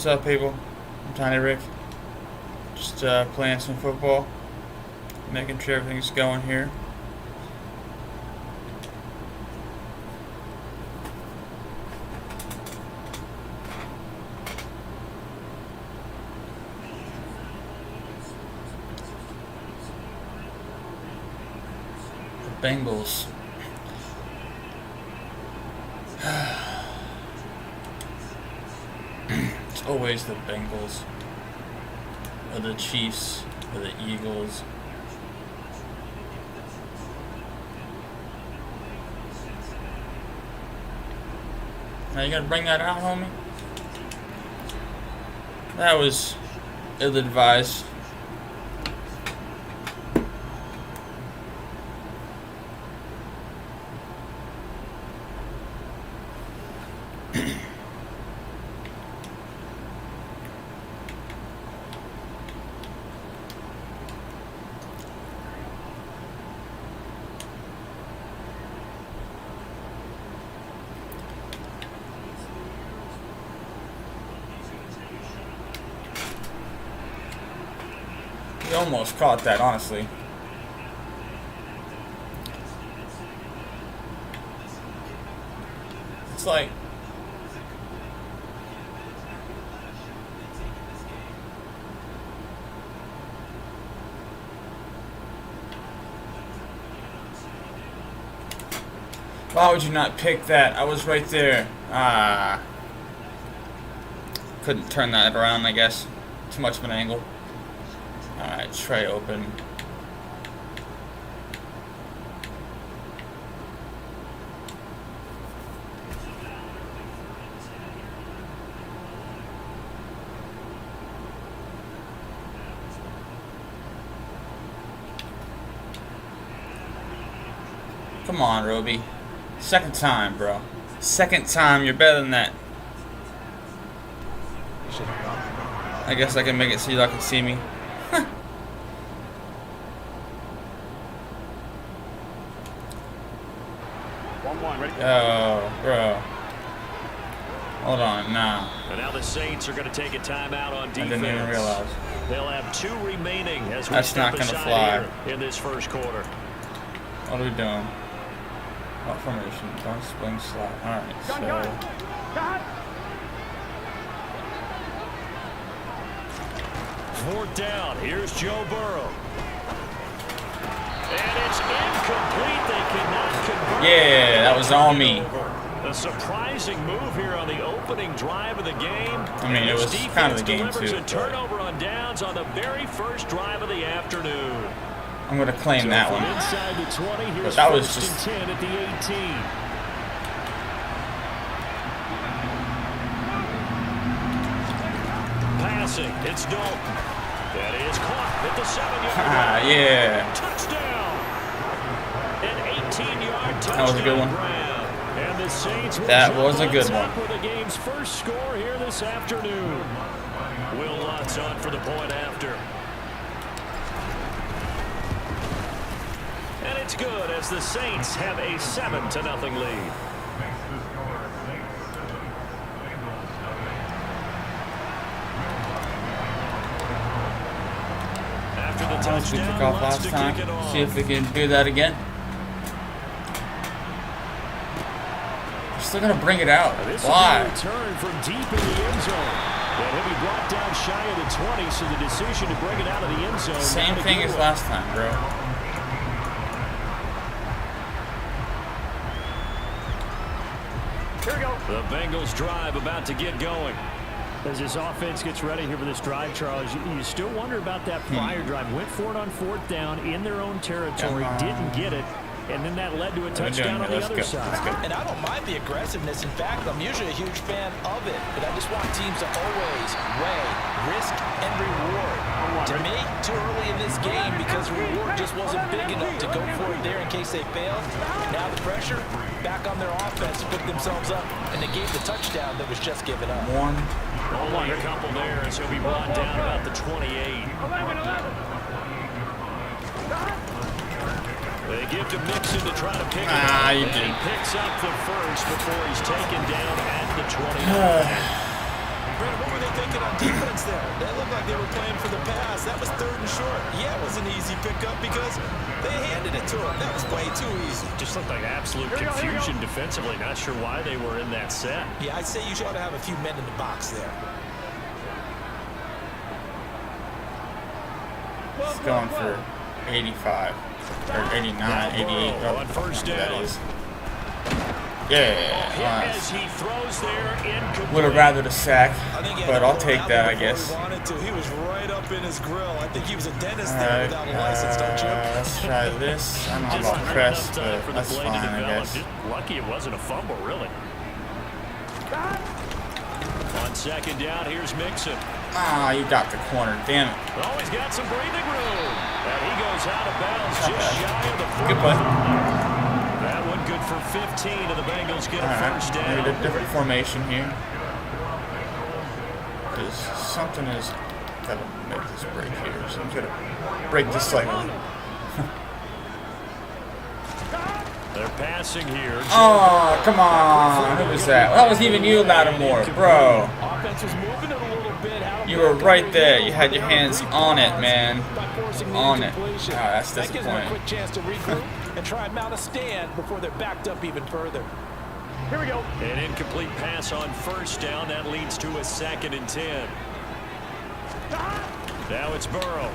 What's up, people? I'm Tiny Rick. Just playing some football, making sure everything's going here. The Bengals. It's always the Bengals, or the Chiefs, or the Eagles. Now you gonna bring that out, homie? That was ill-advised. He almost caught that, honestly. It's like why would you not pick that? I was right there. Couldn't turn that around, I guess. Too much of an angle. Alright, tray open. Come on, Roby. Second time, bro. Second time, you're better than that. I guess I can make it so y'all can see me. Oh, bro. Hold on, nah. And now the Saints are going to take a timeout on defense. I didn't even realize. They'll have 2 remaining as we That's not going to fly in this first quarter. What are we doing? What formation? Don't spring slot. Alright, so. Fourth down. Here's Joe Burrow. And it's incomplete. They cannot convert. Yeah, that was on me. A surprising move here on the opening drive of the game. I mean, it was kind of the game, too. A turnover on downs on the very first drive of the afternoon. I'm going to claim that one. Inside the 20, but that was just 10 at the 18. Passing, it's Dalton. That is caught at the 7-yard line. Yeah. Touchdown. An 18-yard touchdown. That was a good one. And the Saints that was a good one. For the game's first score here this afternoon. Will Lutz on for the point after. And it's good as the Saints have a 7-0 lead. After the touchdown, we took off last time. See if we can do that again. We're still gonna bring it out. Why? Return from deep in the end zone. And he'll be brought down shy of the 20, so the decision to bring it out of the end zone. Same thing as last time, bro. Here we go. The Bengals drive about to get going. As this offense gets ready here for this drive, Charles, you still wonder about that prior drive. Went for it on 4th down in their own territory, didn't get it, and then that led to a touchdown on the other side. And I don't mind the aggressiveness. In fact, I'm usually a huge fan of it, but I just want teams to always weigh risk and reward. To me, too early in this game because the reward just wasn't big enough to go for it there in case they failed. Now the pressure back on their offense to pick themselves up, and they gave the touchdown that was just given up. Only a couple there, as he'll be brought down about the 28. They give to Mixon to try to pick it up. You and did. He picks up the first before he's taken down at the 29. Brandon, what were they thinking on defense there? They looked like they were playing for the pass. That was 3rd and short. Yeah, it was an easy pickup because they handed it to him. That was way too easy. Just looked like absolute confusion defensively. Not sure why they were in that set. Yeah, I'd say you ought to have a few men in the box there. It's going for 85 or 89, 88. On first down. That is. Yeah. As he throws there, incomplete. Would have rather the sack, but I'll take that, I guess. He was right up in his grill. I think he was a dentist there without a license, don't you? Let's try this. I don't know about press, but that's fine, I guess. Just lucky it wasn't a fumble, really. On second down, here's Mixon. Ah, you got the corner. Damn it. Oh, he's got some breathing room. And he goes out of bounds just shy of the 40. Good play. That one good for 15, and the Bengals get a first down. Maybe a different formation here. Because something is got to make this break here. So I'm going to break this cycle. They're passing here. Oh, come on. Who was that? That was even you, Lattimore, bro. Offense was moving it a little bit. You were right there. You had your hands on it, man. On it. Oh, that's That gives them a disappointing. quick chance to regroup and try and mount a stand before they're backed up even further. Here we go. An incomplete pass on first down. That leads to a 2nd and 10. Now it's Burrow.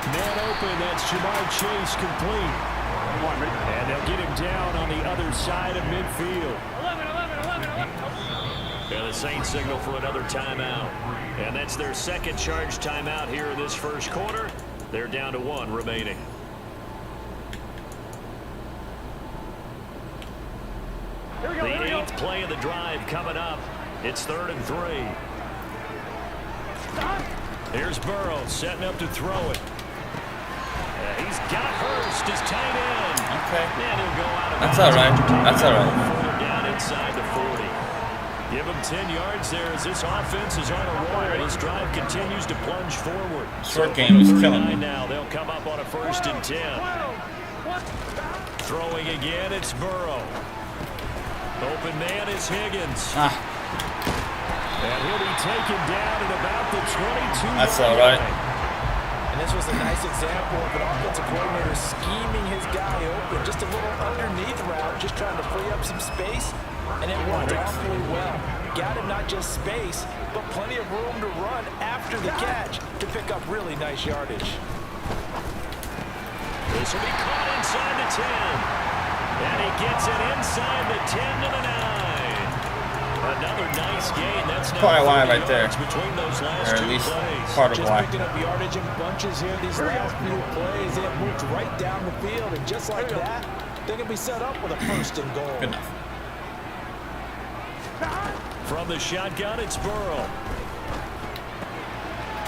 Man open, that's Jamar Chase complete. And they'll get him down on the other side of midfield. 11. And the Saints signal for another timeout. And that's their 2nd charge timeout here in this first quarter. They're down to 1 remaining. The 8th play of the drive coming up. It's 3rd and 3. Here's Burrow setting up to throw it. He's got Hurst, his tight end. Okay. And he'll go out of That's all right. That's all right. Further down inside the 40. Give him 10 yards there as this offense is on a roll. This drive continues to plunge forward. Short game is killing me. Now they'll come up on a 1st and 10. Throwing again, it's Burrow. Open man is Higgins. And he'll be taken down at about the 22. That's all right. And this was a nice example of an offensive coordinator scheming his guy open. Just a little underneath route, just trying to free up some space. And it worked awfully well. Got him not just space, but plenty of room to run after the catch to pick up really nice yardage. This will be caught inside the 10. And he gets it inside the 10 to the 9. Another nice gain. That's Quite a line right there. Between those last or at two least plays. part of Just why. picking up yardage in bunches here. These last few plays, they have moved right down the field. And just like that, they can be set up with a 1st and goal. Good enough. From the shotgun, it's Burrow.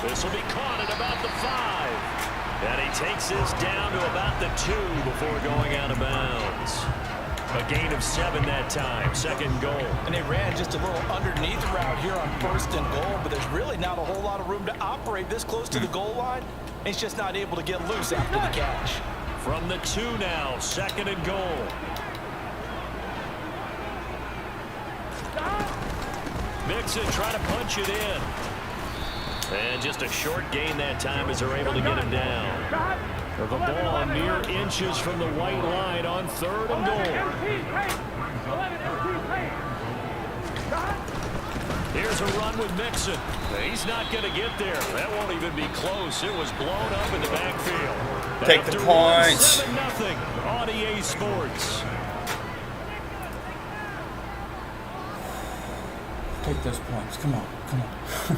This will be caught at about the 5. And he takes this down to about the 2 before going out of bounds. A gain of 7 that time, 2nd goal. And they ran just a little underneath route here on 1st and goal, but there's really not a whole lot of room to operate this close to the goal line. He's just not able to get loose after the catch. From the 2 now, 2nd and goal. Mixon trying to punch it in. And just a short gain that time as they're able to get him down. The ball mere inches from the white line on 3rd and goal. Here's a run with Mixon. He's not going to get there. That won't even be close. It was blown up in the backfield. Take the points. 7-0 on EA Sports. Take those points. Come on. Come on.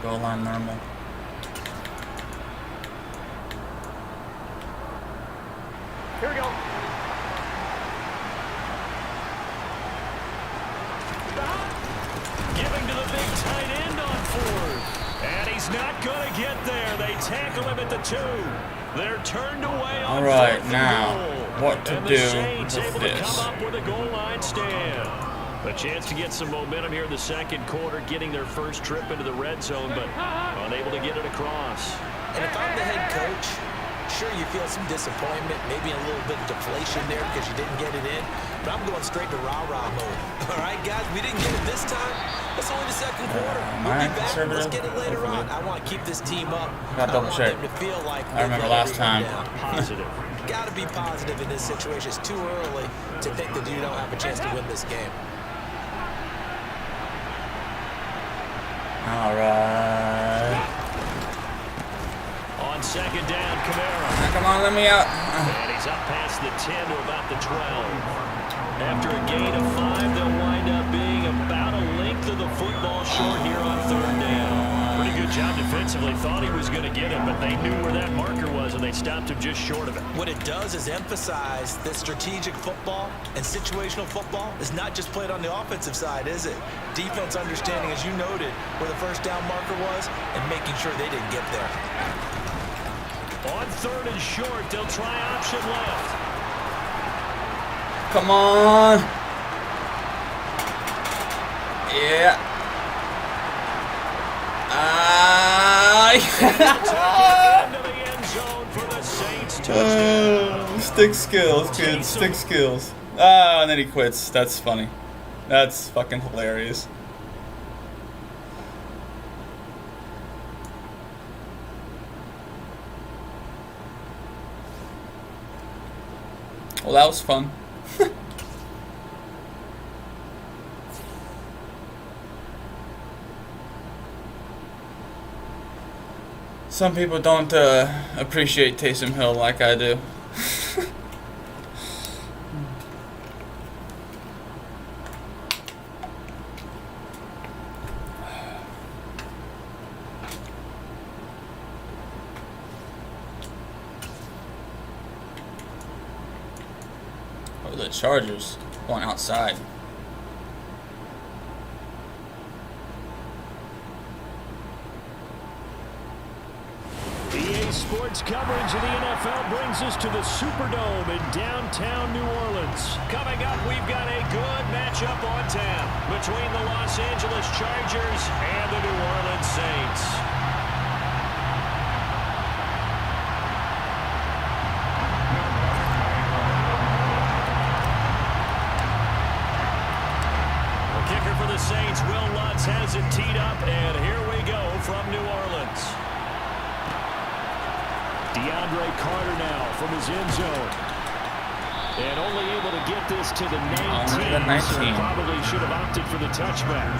Goal line normal. Here we go. Giving to the big tight end on 4th. And he's not going to get there. They tackle him at the 2. They're turned away on All right, 4th now, and goal. what to And do the Saints with able this? to come up with a goal line stand. A chance to get some momentum here in the 2nd quarter, getting their first trip into the red zone, but unable to get it across. And if I'm the head coach, sure you feel some disappointment, maybe a little bit of deflation there because you didn't get it in. But I'm going straight to rah-rah mode. All right, guys, we didn't get it this time. It's only the second quarter. We'll be back. Let's get it later on. I want to keep this team up. Got double check. To feel like I remember last time. Positive. Got to be positive in this situation. It's too early to think that you don't have a chance to win this game. All right. On second down, Kamara. Come on, let me out. And he's up past the 10 to about the 12. After a gain of 5, they'll wind up being about a length of the football short here on third down. Pretty good job defensively. Thought he was going to get it, but they knew where that marker was, and they stopped him just short of it. What it does is emphasize that strategic football and situational football is not just played on the offensive side, is it? Defense understanding, as you noted, where the first down marker was and making sure they didn't get there. On third and short, they'll try option left. Come on. Yeah. Into the end zone for the Saints touchdown. Stick skills, kids. Stick skills. And then he quits. That's funny. That's fucking hilarious. Well, that was fun. Some people don't appreciate Taysom Hill like I do. Oh, the Chargers going outside. Sports coverage of the NFL brings us to the Superdome in downtown New Orleans. Coming up, we've got a good matchup on tap between the Los Angeles Chargers and the New Orleans Saints. The kicker for the Saints, Will Lutz, has it teed up, and here we go from New Orleans. DeAndre Carter now from his end zone. And only able to get this to the 19. So probably should have opted for the touchback.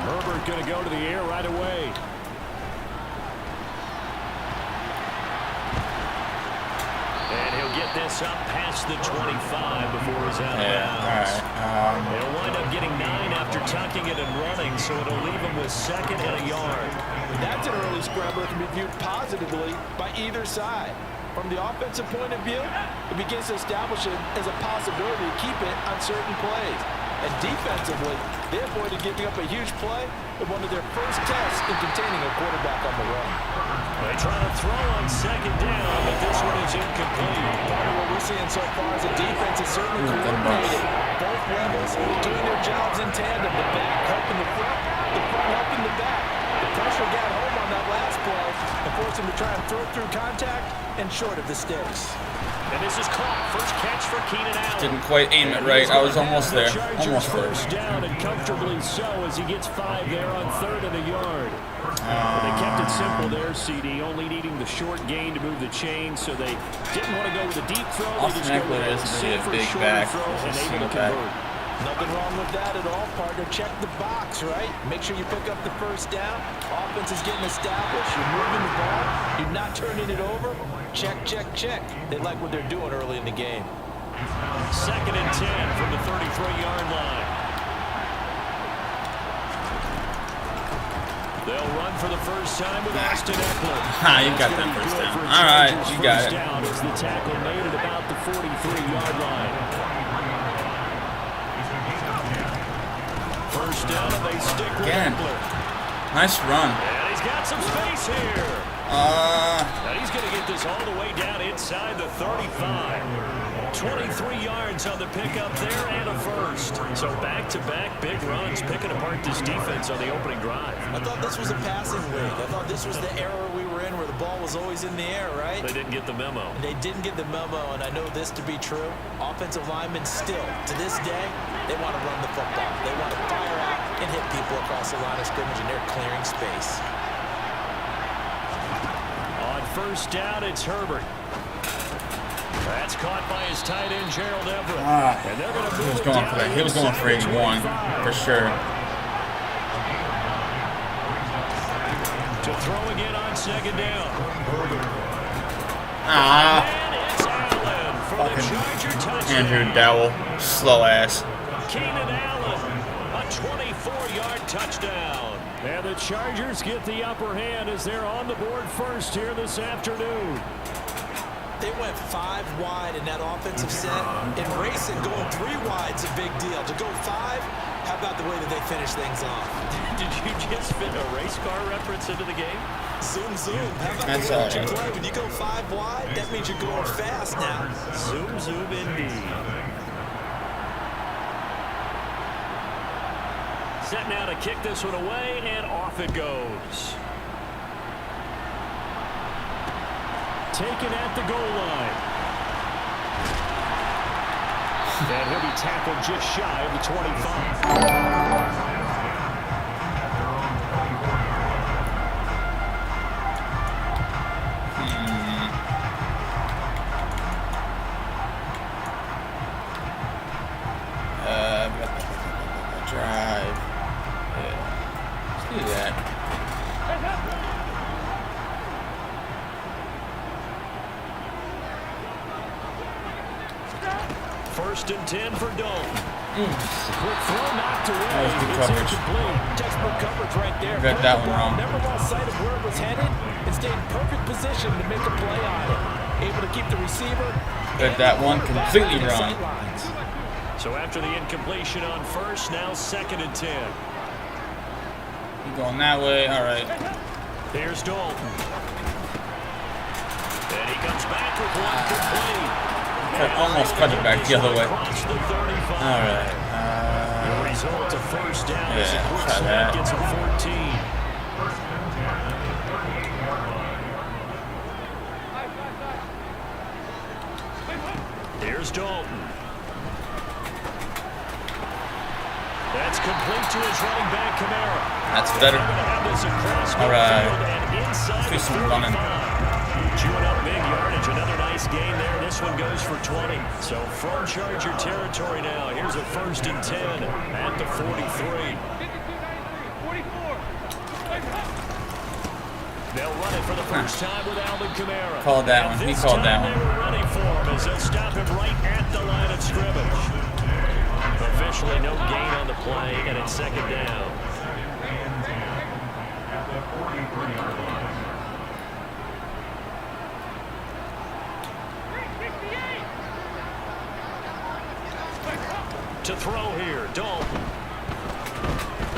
Herbert going to go to the air right away. And he'll get this up past the 25 before he's out of bounds. He'll wind up getting 9 after tucking it and running, so it'll leave him with second and a yard. That's an early scrambler that can be viewed positively by either side. From the offensive point of view, it begins to establish it as a possibility to keep it on certain plays. And defensively, they avoided giving up a huge play in one of their first tests in containing a quarterback on the run. They try to throw on second down, but this one is incomplete. Part of what we're seeing so far is the defense is certainly coordinated. Both levels doing their jobs in tandem. The back helping the front helping the back. The pressure got home on that last play and forced him to try and throw through contact and short of the sticks. And this is caught. First catch for Keenan Allen. Didn't quite aim it right. I was almost there. Almost there. First down and comfortably so as he gets 5 there on third and a yard. They kept it simple there, CD, only needing the short gain to move the chain, so they didn't want to go with a deep throw. They just go with a safer, shorter throw and able to convert. Nothing wrong with that at all, partner. Check the box, right? Make sure you pick up the first down. Offense is getting established. You're moving the ball. You're not turning it over. Check, check, check. They like what they're doing early in the game. Second and 10 from the 33-yard line. They'll run for the first time with Austin Eckler. You got that first down. All right, you got it. Down as the tackle made at about the 43-yard line. First down, and they stick with Again. Eckler. Nice run. And he's He's got some space here. Now he's going to get this all the way down inside the 35. 23 yards on the pickup there and a first. So back-to-back big runs, picking apart this defense on the opening drive. I thought this was a passing league. I thought this was the era we were in where the ball was always in the air, right? They didn't get the memo. And they didn't get the memo, and I know this to be true. Offensive linemen still, to this day, they want to run the football. They want to fire out and hit people across the line of scrimmage, and they're clearing space. On first down, it's Herbert. That's caught by his tight end, Gerald Everett. And they're going to move going for that. He was going for 81 for sure. To throw again on second down. Ah. And it's Allen for the Charger touchdown. Andrew Dowell, slow ass. Keenan Allen, a 24-yard touchdown. And the Chargers get the upper hand as they're on the board first here this afternoon. They went 5 wide in that offensive set, and racing going 3 wide's a big deal. To go 5, how about the way that they finish things off? Did you just fit a race car reference into the game? Zoom, zoom. How about That's the way all that you right. play? When you go 5 wide, that means you're going fast now. Zoom, zoom indeed. Set now to kick this one away, and off it goes. Taken at the goal line. And he'll be tackled just shy of the 25. Drive. Yeah. Let's do that. First and 10 for Dalton. Quick throw knocked away. That was good It's coverage. incomplete. Textbook coverage right there. Got that one wrong. Never lost sight of where it was headed and stayed in perfect position to make a play on it. Able to keep the receiver. Got that one completely wrong. So after the incompletion on first, now second and 10. You going that way? All right. Here's Dalton. And he comes back with one complete. Almost cut it back the other way. Across the 35. All right. The result of first down as Yeah, a quick try snap that. gets him 14. Here's Dalton. That's complete to his running back, Kamara. That's better. All right. Let's do some running. Chewing up big yardage. Another nice gain there. This one goes for 20. So from Charger territory now. Here's a first and 10 at the 43. They'll run it for the first time with Alvin Kamara. Called that one. He called that one. They were ready for him as they'll stop him right at the line of scrimmage. Officially no gain on the play, and it's second down. To throw here, Dalton.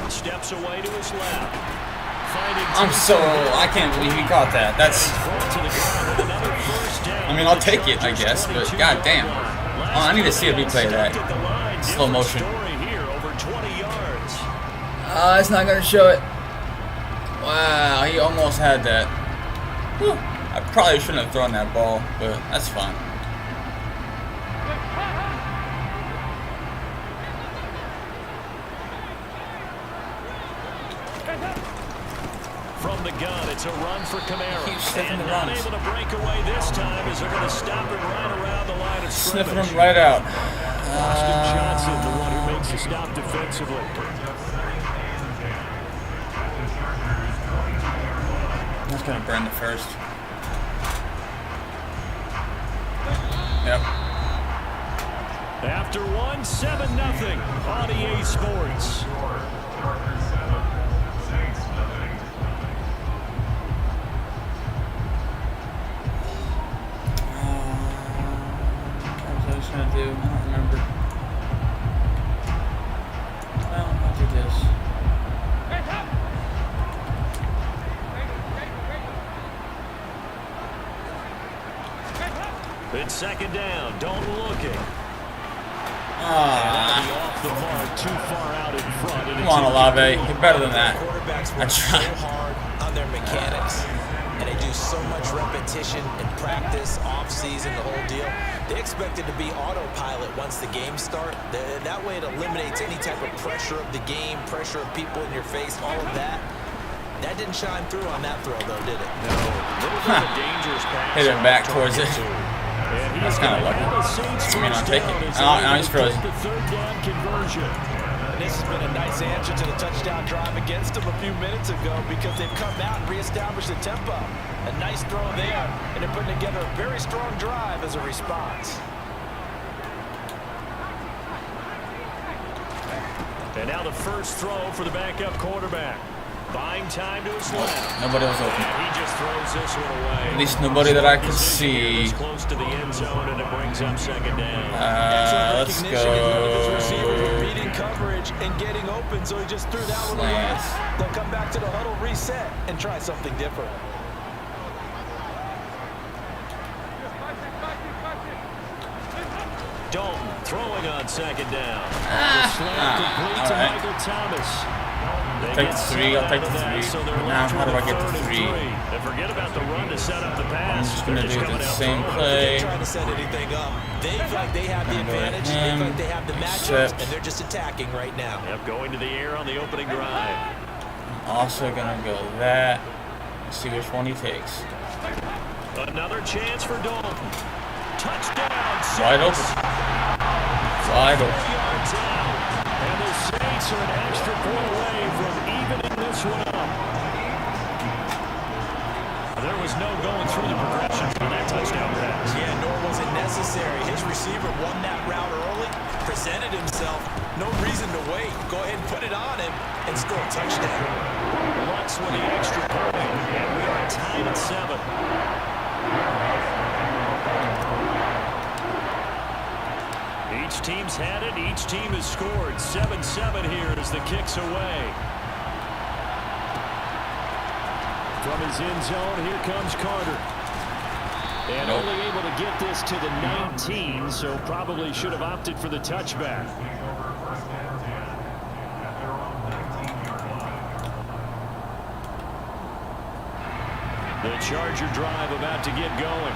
Steps away to his left. I can't believe he caught that. That's, I mean, I'll take it, I guess, but goddamn. Oh, I need to see a replay of that. Slow motion. It's not going to show it. Wow, he almost had that. Whew. I probably shouldn't have thrown that ball, but that's fine. From the gun, it's a run for Kamara. Sniffing And the not runs. able to break away this time as they're going to stop him right around the line of scrimmage. Sniffing him right out. Austin Johnson, the one who makes the stop defensively. That's going to burn the first. Yep. After one, 7-0 on EA Sports. What was I going to do? I don't remember. Well, I'll do this. It's second down. Dalton looking. Off the mark, too far out in front. Come on, Olave. You're better than that. Quarterbacks I work so tried. hard on their mechanics, and they do so much repetition in practice, off-season, the whole deal. They expect it to be autopilot once the games start. That way it eliminates any type of pressure of the game, pressure of people in your face, all of that. That didn't shine through on that throw, though, did it? No. Little bit of a dangerous pass. Hit him back towards it. That's kind of lucky. I mean, I'll take it. Oh, he's frozen. The third down conversion. And this has been a nice answer to the touchdown drive against them a few minutes ago because they've come out and reestablished the tempo. A nice throw there, and they're putting together a very strong drive as a response. And now the first throw for the backup quarterback. Buying time to his left. Nobody was open. And he just throws this one away. At least nobody that I could see. Close to the end zone, and it brings up second down. Let's go. Reading coverage and getting open, so he just threw that one away. They'll come back to the huddle, reset, and try something different. Dalton throwing on second down. The slant complete to right. Michael Thomas. I'll take the 3. I'll take the 3. Now, how do I get the 3? And forget about the run to set up the pass. I'm just going to do the same play. They're trying to set anything up. They feel like they have the advantage. They feel like they have the matchups, and they're just attacking right now. Yep, going to the air on the opening drive. I'm also going to go that. Let's see which one he takes. Another chance for Dalton. Touchdown. Wide open. Wide open. 4 yards out. And the Saints are an extra point away from evening this one up. There was no going through the progression for that touchdown pass. Yeah, nor was it necessary. His receiver won that route early, presented himself. No reason to wait. Go ahead and put it on him and score a touchdown. Lux with the extra point, and we are tied at 7. Each team's had it. Each team has scored. 7-7 here as the kick's away. From his end zone, here comes Carter. And only able to get this to the 19, so probably should have opted for the touchback. The Charger drive about to get going.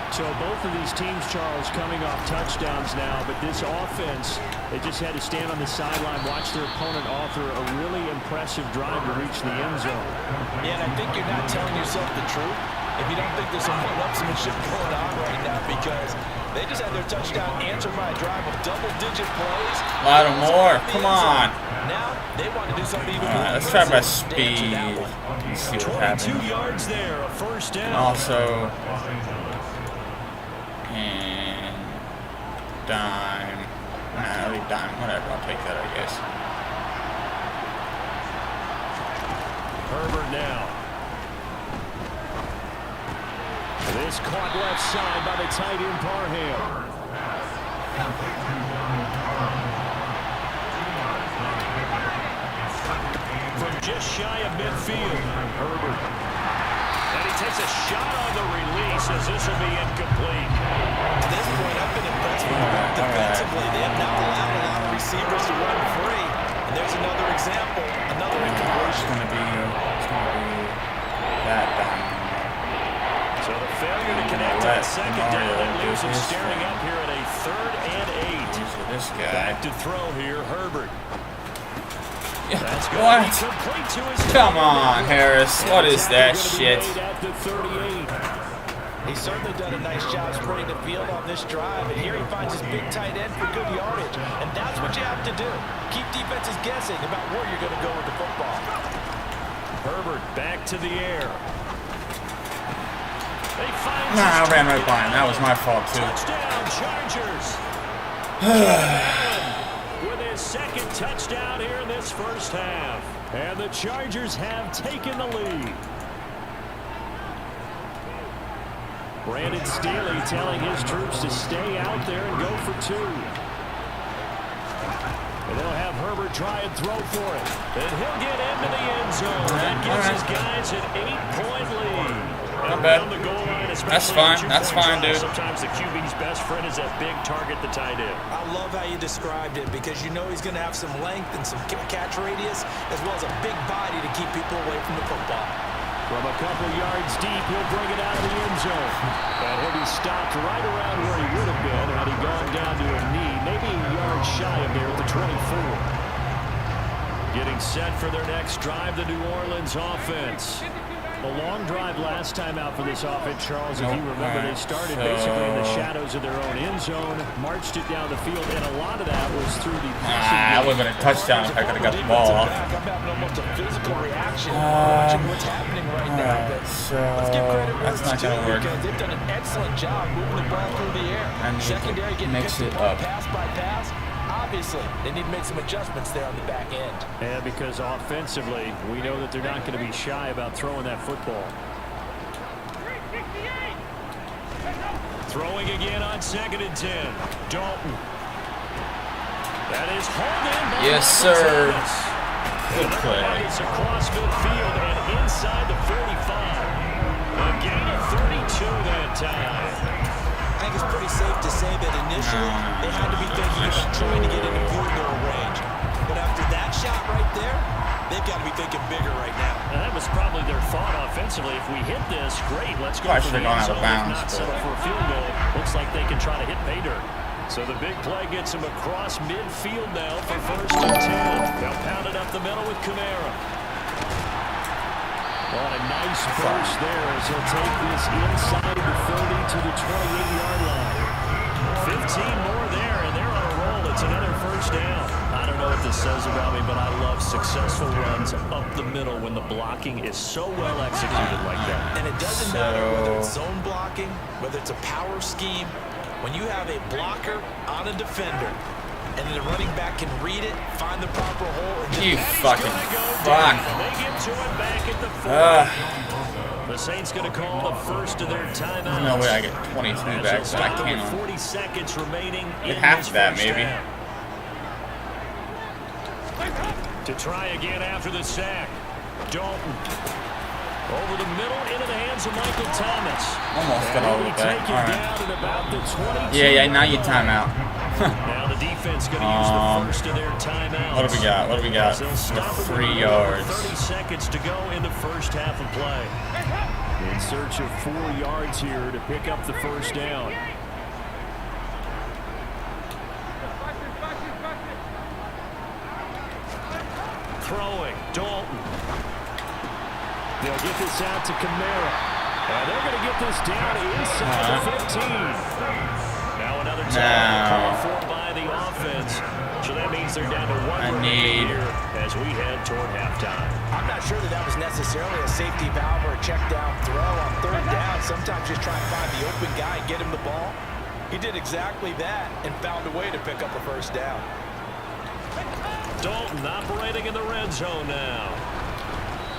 So both of these teams, Charles, coming off touchdowns now, but this offense, they just had to stand on the sideline, watch their opponent author a really impressive drive to reach the end zone. Yeah, and I think you're not telling yourself the truth if you don't think there's some one-upsmanship going on right now, because they just had their touchdown answered by a drive of double-digit plays. A lot of more. Come on. Now they want to do something even more. Let's try my speed. Let's see what happens. 22 yards there, a first down. Also, and dime. Nah, leave dime. Whatever. I'll take that, I guess. Herbert now. This caught left side by the tight end Parham. From just shy of midfield, Herbert. And he takes a shot on the release as this will be incomplete. At this point, I've been impressed with them defensively. They have now allowed a lot of receivers to run free. And there's another example, another incompletion. It's going to be that dime. So the failure to connect on second down, that leaves him staring up here at a 3rd and 8. This guy. Back to throw here, Herbert. That's What? complete to his Come on, Harris. What is that shit? He's certainly done a nice job spreading the field on this drive, and here he finds his big tight end for good yardage. And that's what you have to do. Keep defenses guessing about where you're going to go with the football. Herbert back to the air. Nah, I ran right by him. That was my fault, too. Touchdown, Chargers. With his second touchdown here in this first half. And the Chargers have taken the lead. Brandon Staley telling his troops to stay out there and go for 2. And they'll have Herbert try and throw for it. And he'll get into the end zone. That gives his guys an 8-point lead. Not bad. That's fine. That's fine, dude. Sometimes the QB's best friend is that big target, the tight end. I love how you described it because you know he's going to have some length and some catch radius as well as a big body to keep people away from the football. From a couple yards deep, he'll bring it out of the end zone. And he'll be stopped right around where he would have been had he gone down to a knee, maybe a yard shy of there at the 24. Getting set for their next drive, the New Orleans offense. A long drive last time out for this offense, Charles. If you remember, they started basically in the shadows of their own end zone, marched it down the field, and a lot of that was through the passing. That would have been a touchdown if I could have got the ball off. I'm having almost a physical reaction watching what's happening right now. But let's give credit where that's it's not due going to work. because they've done an excellent job moving the ball through the air. And Secondary getting mix picked it apart up. pass by pass. Obviously, they need to make some adjustments there on the back end. And because offensively, we know that they're not going to be shy about throwing that football. Throwing again on 2nd and 10. Dalton. That is Holden. Yes, sir. Good play. It's across midfield and inside the 45. A gain of 32 that time. I think it's pretty safe to say that initially they had to be thinking about trying to get into field goal range. But after that shot right there, they've got to be thinking bigger right now. And that was probably their thought offensively. If we hit this, great. Let's go for the going end out of zone. bounds, If not settle for a field goal, looks like they can try to hit pay dirt. So the big play gets him across midfield now for 1st and 10. They'll pound it up the middle with Kamara. On a nice burst there as he'll take this inside the 30 to the 28-yard line. 15 more there, and they're on a roll. It's another 1st down. I don't know what this says about me, but I love successful runs up the middle when the blocking is so well executed like that. And it doesn't matter whether it's zone blocking, whether it's a power scheme. When you have a blocker on a defender, and then the running back can read it, find the proper hole, and You fucking fuck. They get to it back at the 40. The Saints going to call the first of their timeouts. There's no way I get 22 back, but I With can. 40 seconds remaining in half this of that, first maybe. half. To try again after the sack. Dalton. Over the middle, into the hands of Michael Thomas. Almost got all the way back. Take it All right. down at about the 22. Yeah, now you time out. Now the defense going to use the first of their timeouts. What do we got? What do we got? They'll stop it 3 with yards. 30 seconds to go in the first half of play. In search of 4 yards here to pick up the 1st down. Throwing, Dalton. They'll get this out to Kamara. And they're going to get this down inside the 15. Now another time called for by the offense. So that means they're down to 1 remaining here as we head toward halftime. I'm not sure that was necessarily a safety valve or a check down throw on 3rd down. Sometimes just try and find the open guy and get him the ball. He did exactly that and found a way to pick up a 1st down. Dalton operating in the red zone now.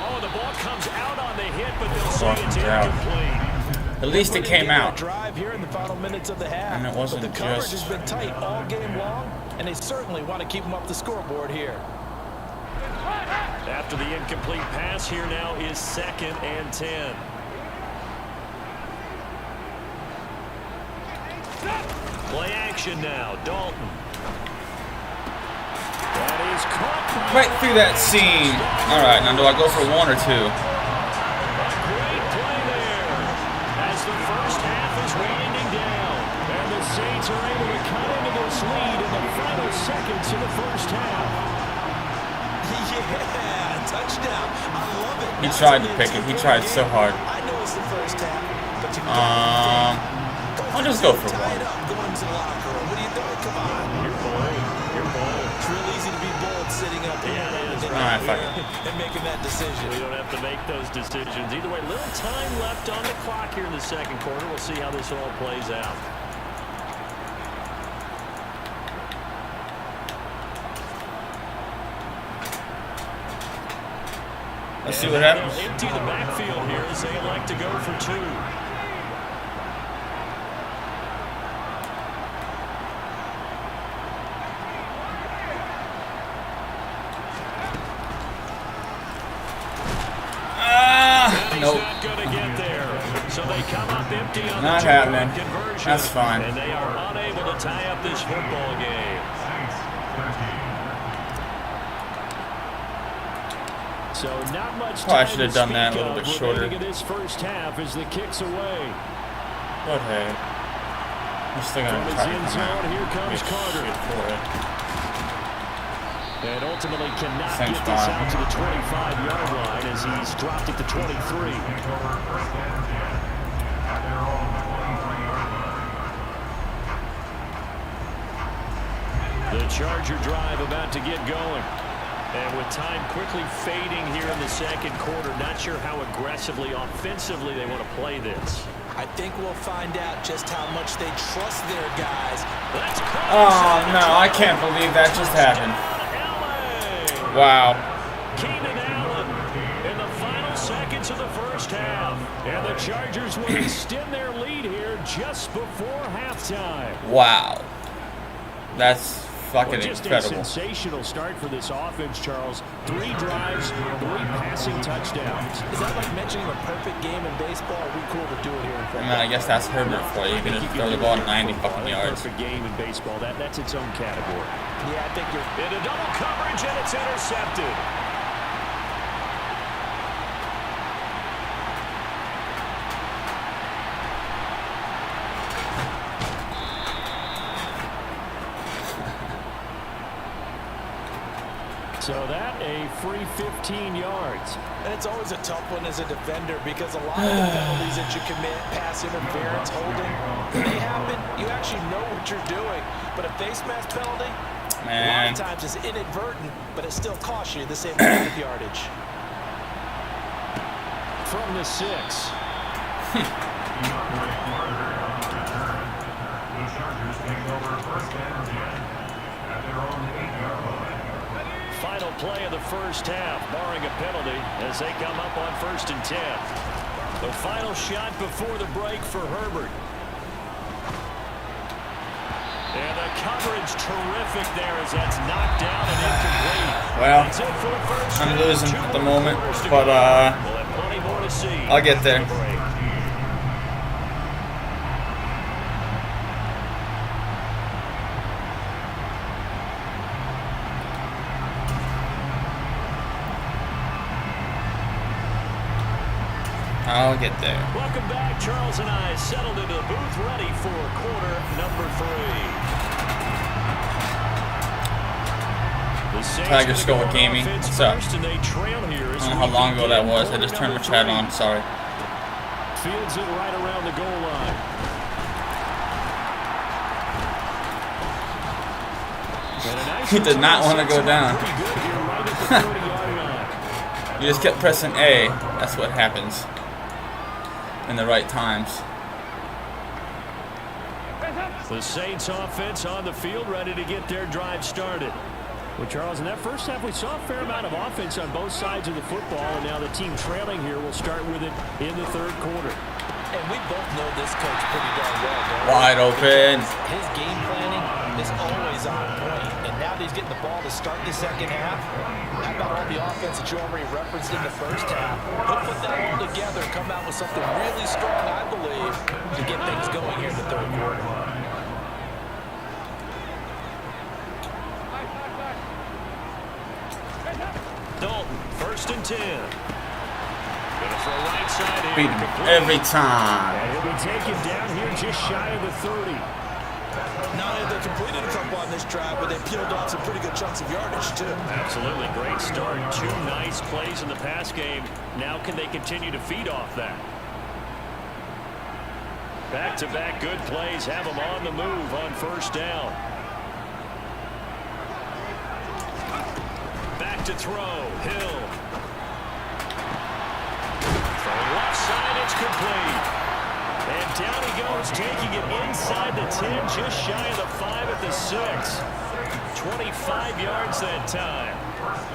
Oh, the ball comes out on the hit, but they'll say it's incomplete. At least it came out. Drive here in the final minutes of the half. And it wasn't but the coverage just... has been tight all game long, and they certainly want to keep them up the scoreboard here. After the incomplete pass, here now is 2nd and 10. Play action now, Dalton. That is caught Right through that seam. All right, now do I go for 1 or 2? A great play there as the first half is winding down. And the Saints are able to cut into this lead in the final seconds of the first half. Yeah, touchdown. I love it. He tried to pick it. He tried so hard. I know it's the first half, but you I'll just go for 1. tie it up going to the locker room. What are you doing? Come on. You're bold. You're bold. It's real easy to be bold sitting up here Alright, fuck it. and making that decision. We don't have to make those decisions. Either way, little time left on the clock here in the 2nd quarter. We'll see how this all plays out. Let's see what happens. They'll empty the backfield here as they elect to go for 2. Nope. Not going to get there. So they come up empty on Not the happening. conversion. That's fine. And they are unable to tie up this football game. So not much Probably time should have to done that a speak little of bit shorter. remaining in this first half as the kick's away. But hey, I'm still From gonna his try to end come zone, out. here comes Get Carter. shit for it. And ultimately cannot Same get this spot. out to the 25-yard line as he's dropped it to 23. The Charger drive about to get going. And with time quickly fading here in the second quarter, not sure how aggressively, offensively they want to play this. I think we'll find out just how much they trust their guys. Oh no, I can't believe that just happened. Wow. Keenan Allen in the final seconds of the first half. And the Chargers will extend their lead here just before halftime. Wow. That's fucking Just incredible. a sensational start for this offense, Charles. 3 drives, 3 passing touchdowns. Is that like mentioning a perfect game in baseball? Are we cool to do it here in I mean, I guess that's Herbert for you. You can just throw the ball 90 fucking yards. Perfect game in baseball. That's its own category. Yeah, I think you're Into double coverage, and it's intercepted. So that a free 15 yards. And it's always a tough one as a defender because a lot of the penalties that you commit, pass interference, holding, when they happen, you actually know what you're doing. But a face mask penalty, a lot of times is inadvertent, but it still costs you the same amount of yardage. From the 6. The Chargers take over first and 10 at their own 8-yard line. Final play of the first half, barring a penalty, as they come up on 1st and 10. The final shot before the break for Herbert. And the coverage terrific there as that's knocked down and incomplete. Well, That's it for the first I'm half. losing 2 at the more moment, quarters to but go. We'll have plenty more to see I'll get there. after the break. I'll get there. Welcome back. Charles and I settled into the booth ready for quarter number 3. Tiger Skull Gaming. What's up? I don't know how long ago that was. I just turned my chat on. Sorry. Fields it right around the goal line. He did not want to go down. Pretty good here, right at the 30-yard line. You just kept pressing A. That's what happens. In the right times. The Saints offense on the field, ready to get their drive started. Well, Charles, in that first half, we saw a fair amount of offense on both sides of the football, and now the team trailing here will start with it in the third quarter. And we both know this coach pretty darn well, don't we? Wide open. His game planning is always on point. And now that he's getting the ball to start the second half, how about all the offense that you already referenced in the first half? He'll put that all together, come out with something really strong, I believe, to get things going here in the third quarter. Dalton, 1st and 10. Gonna throw right side here. Beat him every time. And he'll be taken down here just shy of the 30. Not only they completed a couple on this drive, but they peeled off some pretty good chunks of yardage, too. Absolutely great start. 2 nice plays in the pass game. Now can they continue to feed off that? Back-to-back good plays have them on the move on 1st down. Back to throw. Hill. From left side, it's complete. And down he goes, taking it inside the 10, just shy of the 5 at the 6. 25 yards that time.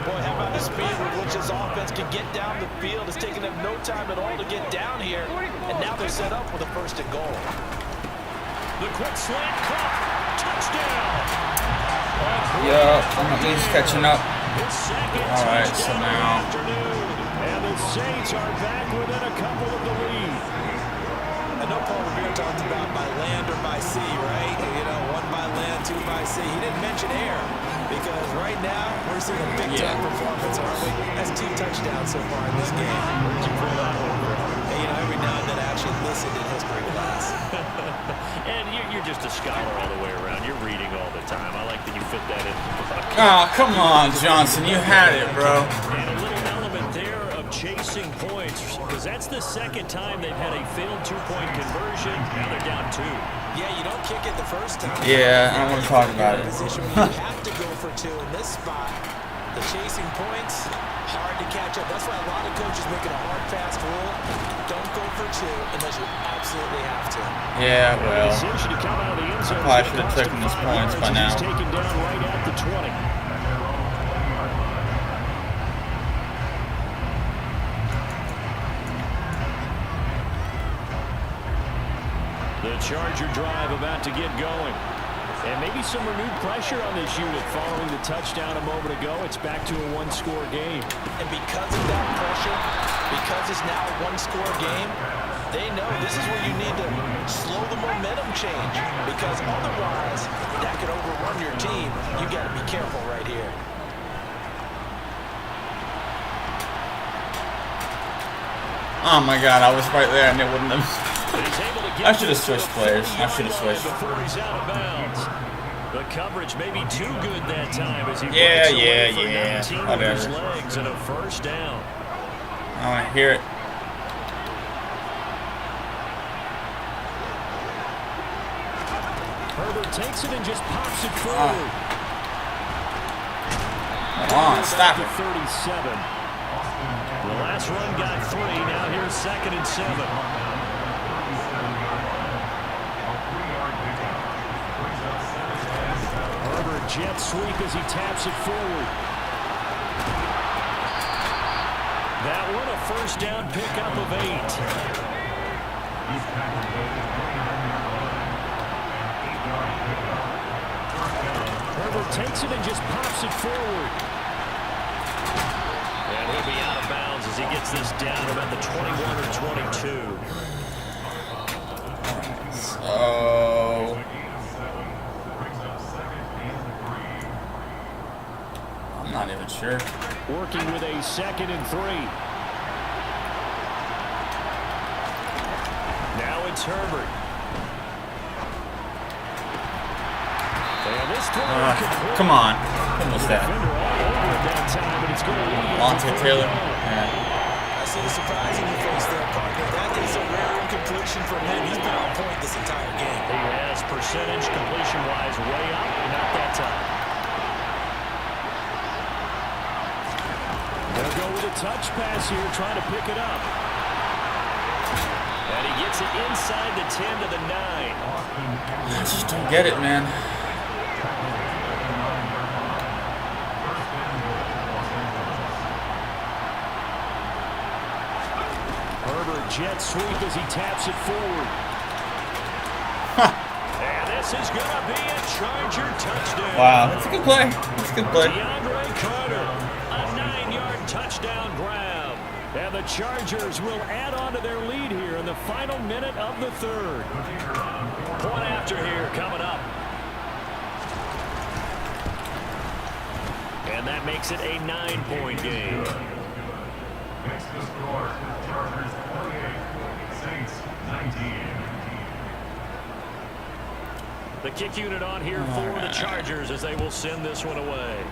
Boy, how about the speed with which this offense can get down the field? It's taken them no time at all to get down here. And now they're set up with a 1st and goal. The quick slant caught. Touchdown. Yup, he's catching up. Alright, so now and the Saints are back within a couple of the lead. I know Paul Revere talked about by land or by sea, right? You know, one by land, two by sea. He didn't mention air because right now we're seeing a big-time performance, aren't we? That's 2 touchdowns so far in this game. Where'd you pull that one from? Hey, you know, every now and then I actually listened in history class. And you're just a scholar all the way around. You're reading all the time. I like that you fit that in. Oh, come on, Johnson. You had it, bro. And a little element there of chasing points, because that's the second time they've had a failed 2-point conversion. Now they're down 2. Yeah, you don't kick it the first time. Yeah, I don't want to talk about it. Position where you have to go for 2 in this spot. The chasing points, hard to catch up. That's why a lot of coaches make it a hard, fast rule. Don't go for 2 unless you absolutely have to. Yeah, well, I probably should have taken those points by now. Taken down right at the 20. The Charger drive about to get going. And maybe some renewed pressure on this unit following the touchdown a moment ago. It's back to a 1-score game. And because of that pressure, because it's now a 1-score game, they know this is where you need to slow the momentum change. Because otherwise, that could overrun your team. You got to be careful right here. Oh my God, I was right there and it wouldn't have. I should have switched players. I should have switched. The coverage may be too good that time as he Yeah. Whatever. Legs and a first down. I want to hear it. Herbert takes it and just pops it forward. Come on, stop it. 37. The last run got 3. Now here's 2nd and 7. Jet sweep as he taps it forward. That one a first down pickup of 8. Herbert takes it and just pops it forward. And he'll be out of bounds as he gets this down about the 21 or 22. Oh. Not even sure. Working with a 2nd and 3. Now it's Herbert. And this come on. What was that? Monte Taylor? Yeah. I see the surprise in your face there, partner. That is a rare incompletion from him. He's been on point this entire game. He has percentage completion-wise way up, not that time. They'll go with a touch pass here, trying to pick it up. And he gets it inside the 10 to the 9. I just don't get it, man. Herbert jet sweep as he taps it forward. And this is going to be a Charger touchdown. Wow, that's a good play. That's a good play. DeAndre Carter. Touchdown grab. And the Chargers will add on to their lead here in the final minute of the 3rd. Point after here coming up. And that makes it a 9-point game. Next to score, Chargers 28, Saints 19. The kick unit on here for the Chargers as they will send this one away.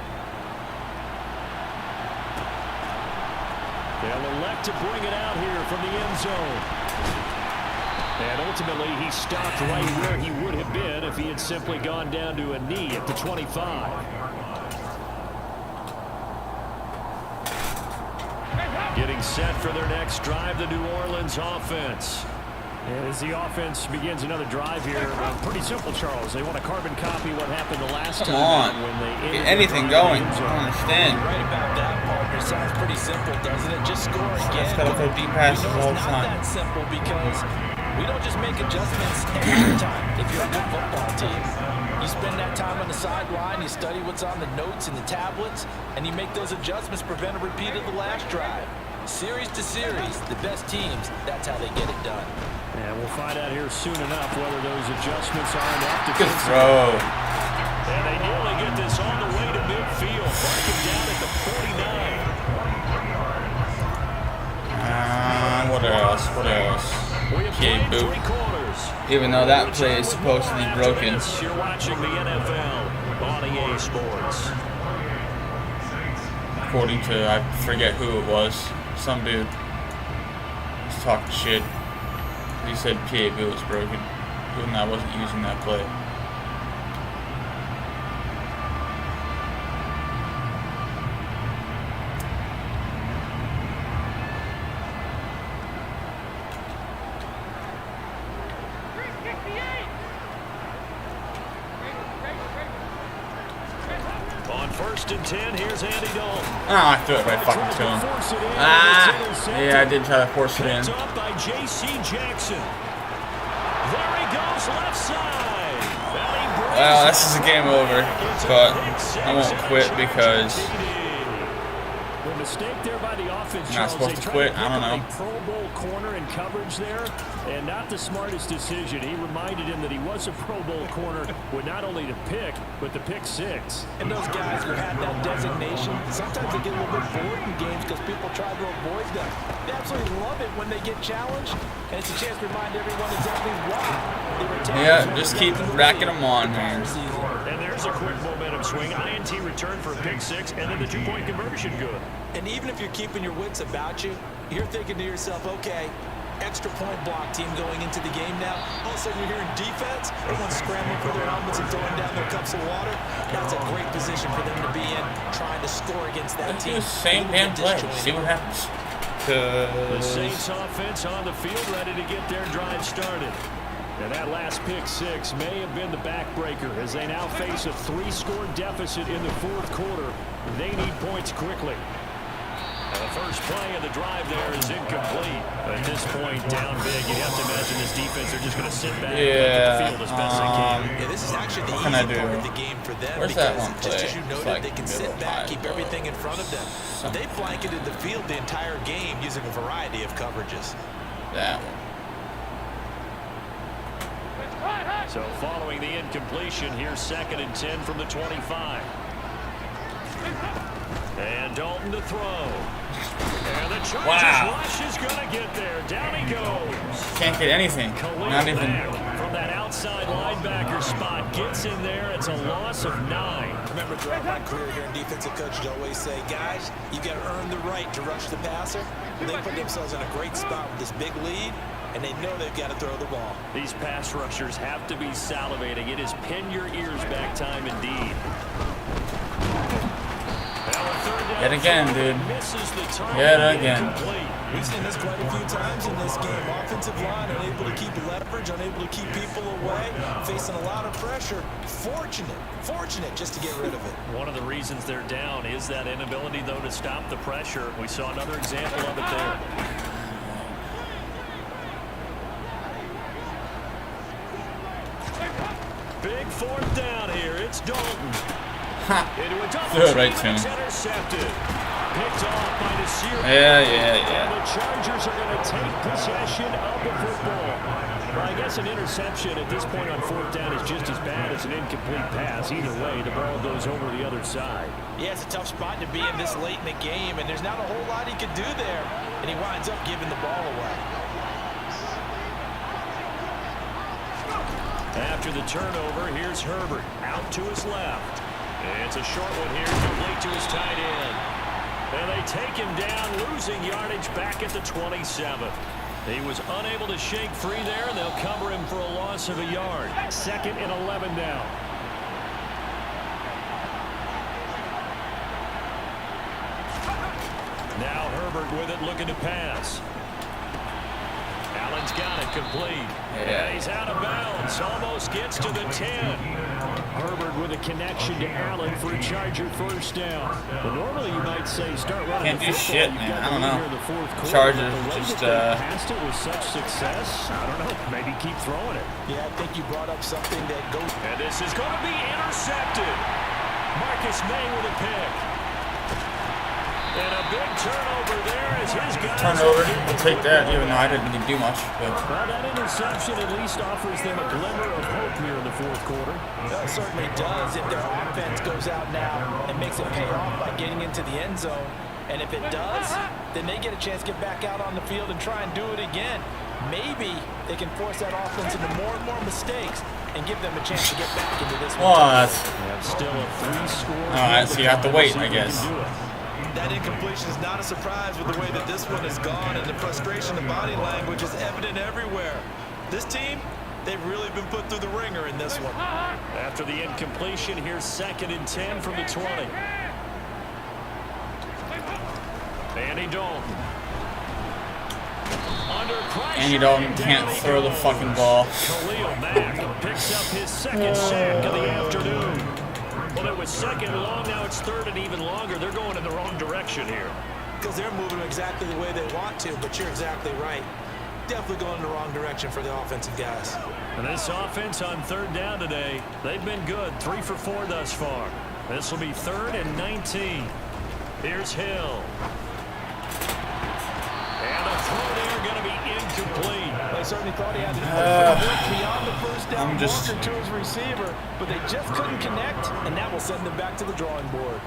They'll elect to bring it out here from the end zone. And ultimately, he stopped right where he would have been if he had simply gone down to a knee at the 25. Getting set for their next drive, the New Orleans offense. And as the offense begins another drive here, pretty simple, Charles. They want to carbon copy what happened the last time when they get anything going. I don't understand. You're right about that, partner. Sounds pretty simple, doesn't it? Just score again. Just gotta throw deep passes all the time. It's not that simple because we don't just make adjustments every time. If you're a good football team, you spend that time on the sideline, you study what's on the notes and the tablets, and you make those adjustments, prevent a repeat of the last drive. Series to series, the best teams, that's how they get it done. And we'll find out here soon enough whether those adjustments are enough to Good throw. And they nearly get this all the way to midfield. Marking down at the 49. What else? What else? Okay, boop. Even though that play is supposed to be broken. You're watching the NFL on EA Sports. According to, I forget who it was, some dude was talking shit. He said PA boot was broken, even though I wasn't using that play. On 1st and 10, here's Andy Dalton. Ah, I threw it right fucking to him. Ah, yeah, I did try to force it in. Picked up by J.C. Jackson. There he goes, left side. Well, this is a game over, but I won't quit because The mistake there by the offense, I'm not supposed to quit. I don't know. A Pro Bowl corner in coverage there, and not the smartest decision. He reminded him that he was a Pro Bowl corner with not only the pick, but the pick six. And those guys who have that designation, sometimes they get a little bit bored in games because people try to avoid them. They absolutely love it when they get challenged, and it's a chance to remind everyone exactly why they were taken. yeah, just keep racking them on, man. And there's a quick momentum swing. INT return for a pick six, and then the two-point conversion good. And even if you're keeping your wits about you, you're thinking to yourself, okay, extra point block team going into the game now. All of a sudden you're hearing defense, everyone's scrambling for their helmets and throwing down their cups of water. That's a great position for them to be in, trying to score against that Let's team. do the same damn play. See what happens. The Saints offense on the field, ready to get their drive started. And that last pick six may have been the backbreaker as they now face a 3-score deficit in the fourth quarter. They need points quickly. And the first play of the drive there is incomplete. At this point, down big, you have to imagine this defense, they're just going to sit back and get the field as best they can. Yeah, this is actually the What can I easy do? part of the game for them. Where's because that one just play? as you It's noted, like they can sit middle back, high, keep everything in front of them. They blanketed the field the entire game using a variety of coverages. That one. So following the incompletion, here's 2nd and 10 from the 25. And Dalton to throw. And the Chargers rush is going to get there. Down he goes. Can't get anything. Not even. From that outside linebacker spot. Gets in there. It's a loss of 9. Remember, throughout my career here in defensive coach, you'd always say, guys, you got to earn the right to rush the passer. They put themselves in a great spot with this big lead, and they know they've got to throw the ball. These pass rushers have to be salivating. It is pin your ears back time indeed. Yet again, dude. Yet again. We've seen this quite a few times in this game. Offensive line unable to keep leverage, unable to keep people away, facing a lot of pressure. Fortunate just to get rid of it. One of the reasons they're down is that inability, though, to stop the pressure. We saw another example of it there. Big 4th down here. It's Dalton. Into a double Throw it right to him. Intercepted. Picked off by the Series. Yeah. And the Chargers are going to take possession of the football. Well, I guess an interception at this point on 4th down is just as bad as an incomplete pass. Either way, the ball goes over the other side. Yeah, it's a tough spot to be in this late in the game, and there's not a whole lot he could do there, and he winds up giving the ball away. After the turnover, here's Herbert out to his left. It's a short one here, complete to his tight end. And they take him down, losing yardage back at the 27. He was unable to shake free there, and they'll cover him for a loss of a yard. 2nd and 11 now. Now Herbert with it, looking to pass. Allen's got it complete. Yeah. And he's out of bounds. Almost gets to the 10. Herbert with a connection to Allen for a Charger 1st down. But normally you might say start running Can't the do football. shit, You've man. got I don't the lead know. here in the fourth quarter. Chargers But the way just, that they passed it with such success, I don't know, maybe keep throwing it. Yeah, I think you brought up something that goes. And this is going to be intercepted. Marcus May with a pick. And a big turnover there as his guys... Turnover. I'll take that, even though I didn't really do much. But well, that interception at least offers them a glimmer of hope here in the fourth quarter. It certainly does if their offense goes out now and makes it pay off by getting into the end zone. And if it does, then they get a chance to get back out on the field and try and do it again. Maybe they can force that offense into more and more mistakes and give them a chance to get back into this one. what? Still a 3-score. Alright, so you have to wait, I guess. That incompletion is not a surprise with the way that this one has gone, and the frustration, the body language is evident everywhere. This team, they've really been put through the ringer in this one. After the incompletion, here's 2nd and 10 from the 20. Andy Dalton. Under pressure. Andy Dalton can't throw the fucking ball. Khalil Mack picks up his 2nd sack of the afternoon. Well, it was 2nd and long, now it's 3rd and even longer. They're going in the wrong direction here. Because they're moving exactly the way they want to, but you're exactly right. Definitely going in the wrong direction for the offensive guys. And this offense on 3rd down today, they've been good. 3 for 4 thus far. This will be 3rd and 19. Here's Hill. And a throw there going to be incomplete. They certainly thought he had to work beyond the first down marker to his receiver, but they just couldn't connect, and that will send them back to the drawing board.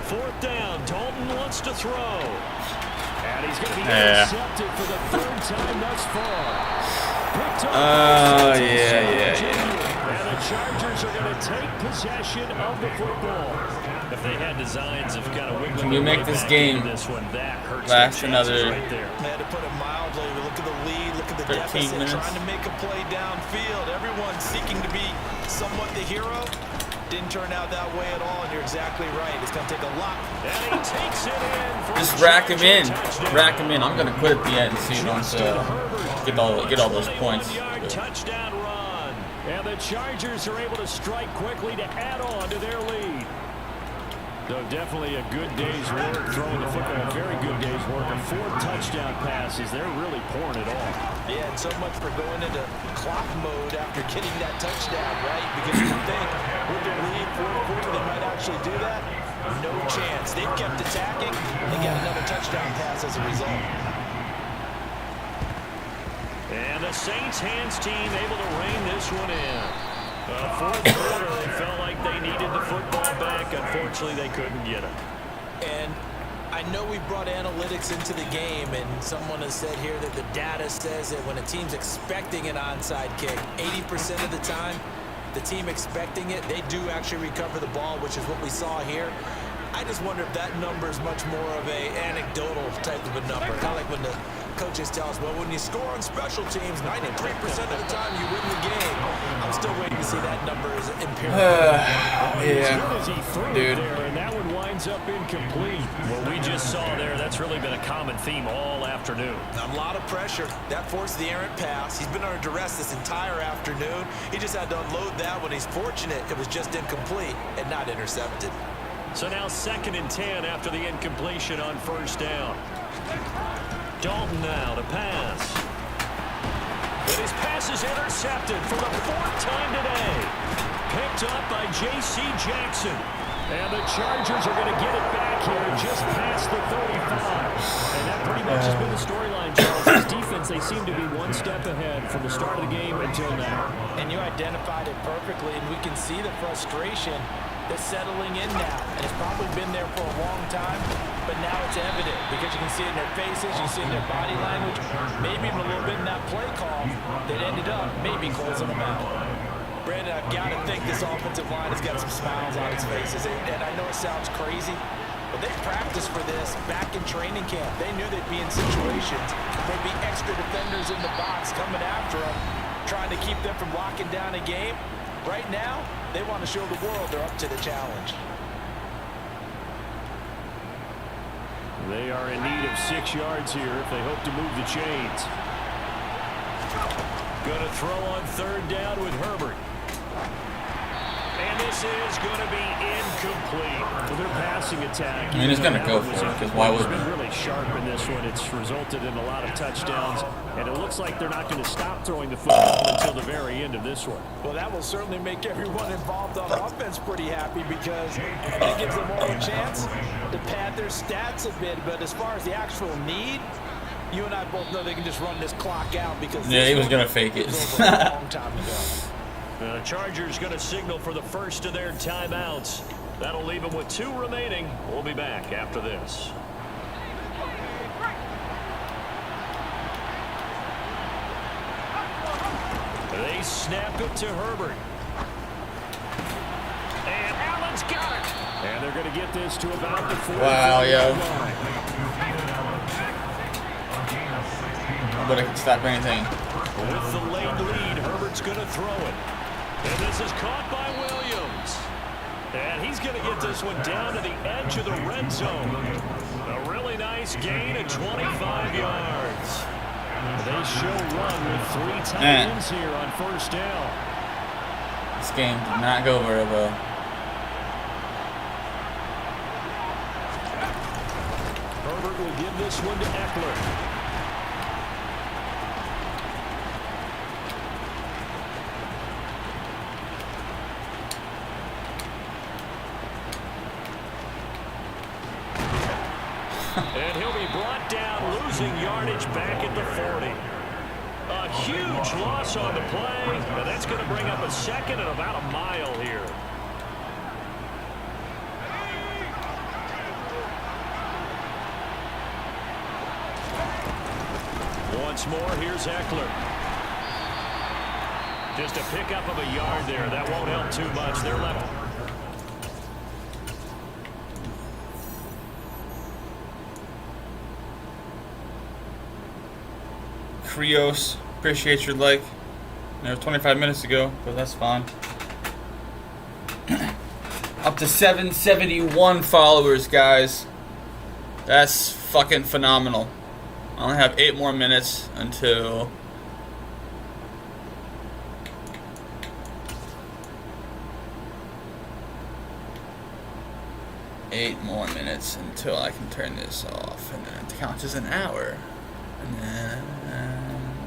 Fourth down, Dalton wants to throw. And he's going to be intercepted for the 3rd time thus far. Yeah. And the Chargers are going to take possession of the football. If they had designs of kind of wiggling. Can we make this game last another They had to put it mildly. Look at the lead. Look at the 13 deficit. minutes? Trying to make a play downfield. Everyone seeking to be somewhat the hero. Didn't turn out that way at all, and you're exactly right. It's going to take a lot. And he takes it in for Just rack him in. Rack him in. I'm going to quit at the end and see who wants to get all those points. Touchdown run. And the Chargers are able to strike quickly to add on to their lead. So definitely a good day's work throwing the football. A very good day's work. And 4 touchdown passes. They're really pouring it on. Yeah, and so much for going into clock mode after getting that touchdown, right? Because you think with the lead 4-4, they might actually do that. No chance. They've kept attacking and got another touchdown pass as a result. And the Saints hands team able to rein this one in. Fourth quarter, they felt like they needed the football back. Unfortunately, they couldn't get it. And I know we brought analytics into the game, and someone has said here that the data says that when a team's expecting an onside kick, 80% of the time, the team expecting it, they do actually recover the ball, which is what we saw here. I just wonder if that number is much more of a anecdotal type of a number. Kind of like when the coaches tell us, well, when you score on special teams, 93% of the time you win the game. I'm still waiting to see that number as empirical. Yeah, dude. And that one winds up incomplete. What we just saw there, that's really been a common theme all afternoon. A lot of pressure. That forced the errant pass. He's been under duress this entire afternoon. He just had to unload that one. He's fortunate it was just incomplete and not intercepted. So now 2nd and 10 after the incompletion on 1st down. Dalton now to pass. And his pass is intercepted for the 4th time today. Picked up by J.C. Jackson. And the Chargers are going to get it back here just past the 35. And that pretty much has been the storyline, Charles. This defense, they seem to be one step ahead from the start of the game until now. And you identified it perfectly, and we can see the frustration that's settling in now. And it's probably been there for a long time, but now it's evident because you can see it in their faces, you see it in their body language, maybe even a little bit in that play call that ended up maybe closing them out. Brandon, I've got to think this offensive line has got some smiles on its faces, and I know it sounds crazy, but they practiced for this back in training camp. They knew they'd be in situations, there'd be extra defenders in the box coming after them, trying to keep them from locking down a game. Right now, they want to show the world they're up to the challenge. They are in need of 6 yards here if they hope to move the chains. Going to throw on 3rd down with Herbert. And this is going to be incomplete. Well, their passing attack. I mean, he's gonna go for it, because why would It's been really sharp in this one. It's resulted in a lot of touchdowns, and it looks like they're not going to stop throwing the football until the very end of this one. Well, that will certainly make everyone involved on offense pretty happy because it gives them all a chance to pad their stats a bit. But as far as the actual need, you and I both know they can just run this clock out because Yeah, he was gonna fake it. was over a long time ago. The Chargers going to signal for the first of their timeouts. That'll leave them with 2 remaining. We'll be back after this. They snap it to Herbert. And Allen's got it. And they're going to get this to about the 40. Wow, yo. Nobody can stop anything. With the late lead, Herbert's going to throw it. And this is caught by Williams. And he's going to get this one down to the edge of the red zone. A really nice gain of 25 yards. They show run with 3 tight ends here on first down. This game did not go very well. Herbert will give this one to Eckler. And he'll be brought down, losing yardage back at the 40. A huge loss on the play, and that's going to bring up a second and about a mile here. Once more, here's Eckler. Just a pickup of a yard there. That won't help too much. They're level. Krios, appreciate your like. There was 25 minutes ago, but that's fine. Up to 771 followers, guys. That's fucking phenomenal. I only have 8 more minutes until I can turn this off, and then it counts as an hour. And then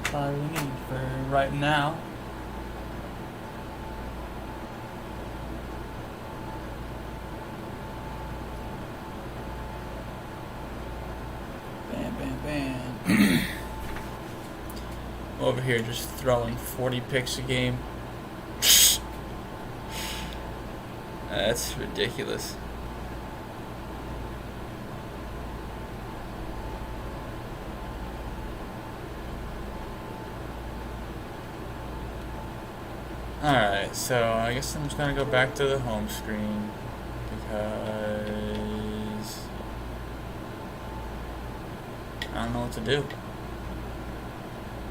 that's all we need for right now. Bam, bam, bam. Over here just throwing 40 picks a game. That's ridiculous. Alright, so I guess I'm just gonna go back to the home screen because I don't know what to do.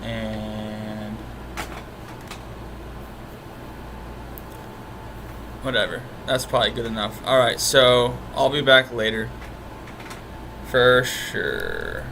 And whatever. That's probably good enough. Alright, so I'll be back later. For sure.